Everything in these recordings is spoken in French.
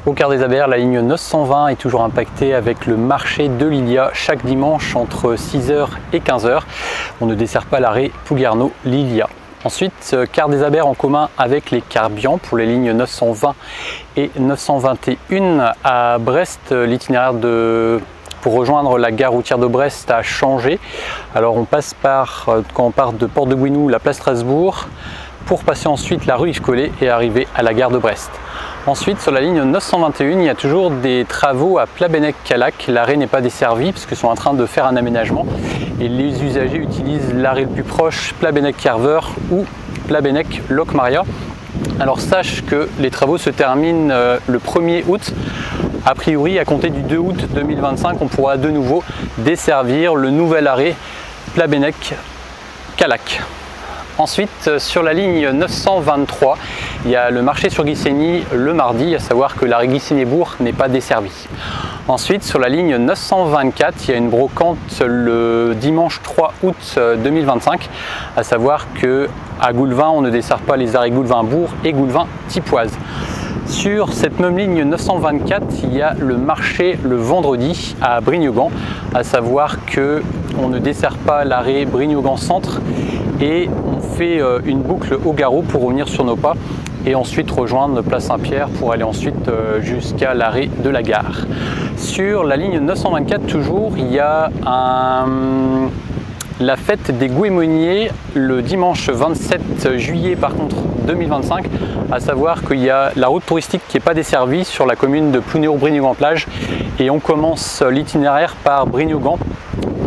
Au Quart des Abers, la ligne 920 est toujours impactée avec le marché de Lilia chaque dimanche entre 6h et 15h. On ne dessert pas l'arrêt Pouguerneau-Lilia. Ensuite, Quart des Abers en commun avec les Carbians pour les lignes 920 et 921 à Brest. L'itinéraire pour rejoindre la gare routière de Brest a changé. Alors on passe par, quand on part de Porte de Gouinou, la place Strasbourg, pour passer ensuite la rue Yves Collet et arriver à la gare de Brest. Ensuite, sur la ligne 921, il y a toujours des travaux à Plabennec-Callac. L'arrêt n'est pas desservi parce qu'ils sont en train de faire un aménagement et les usagers utilisent l'arrêt le plus proche, Plabennec-Carver ou Plabennec-Locmaria. Alors sache que les travaux se terminent le 1er août. A priori, à compter du 2 août 2025, on pourra de nouveau desservir le nouvel arrêt Plabennec-Callac. Ensuite, sur la ligne 923, il y a le marché sur Guissény le mardi, à savoir que l'arrêt Guissény-Bourg n'est pas desservi. Ensuite, sur la ligne 924, il y a une brocante le dimanche 3 août 2025, à savoir qu'à Goulvin, on ne dessert pas les arrêts Goulvin-Bourg et Goulvin-Tipoise. Sur cette même ligne 924, il y a le marché le vendredi à Brignogan, à savoir qu'on ne dessert pas l'arrêt Brignogan Centre et on fait une boucle au Garot pour revenir sur nos pas et ensuite rejoindre Place Saint-Pierre pour aller ensuite jusqu'à l'arrêt de la gare. Sur la ligne 924 toujours, il y a la fête des Gouémoniers le dimanche 27 juillet par contre 2025, à savoir qu'il y a la route touristique qui n'est pas desservie sur la commune de Plounéour-Brignogan-Plage et on commence l'itinéraire par Brignogan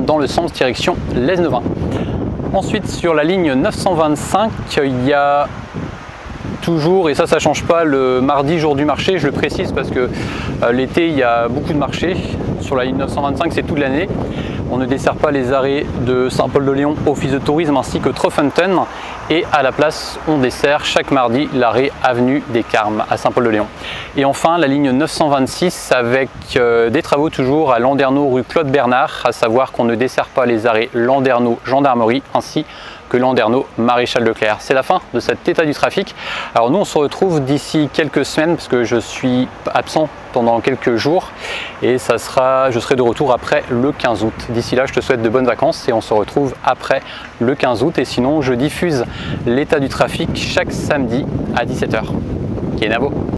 dans le sens direction Lesneven. Ensuite sur la ligne 925, il y a toujours, et ça ne change pas, le mardi jour du marché, je le précise parce que l'été il y a beaucoup de marchés. Sur la ligne 925 c'est toute l'année. On ne dessert pas les arrêts de Saint-Paul-de-Léon, Office de tourisme ainsi que Troffontaine. Et à la place, on dessert chaque mardi l'arrêt Avenue des Carmes à Saint-Paul-de-Léon. Et enfin, la ligne 926 avec des travaux toujours à Landerneau rue Claude Bernard, à savoir qu'on ne dessert pas les arrêts Landerneau Gendarmerie ainsi que Landerneau Maréchal Leclerc. C'est la fin de cet état du trafic. Alors nous, on se retrouve d'ici quelques semaines parce que je suis absent pendant quelques jours et je serai de retour après le 15 août. D'ici là, je te souhaite de bonnes vacances et on se retrouve après le 15 août. Et sinon, je diffuse l'état du trafic chaque samedi à 17h. Kenavo.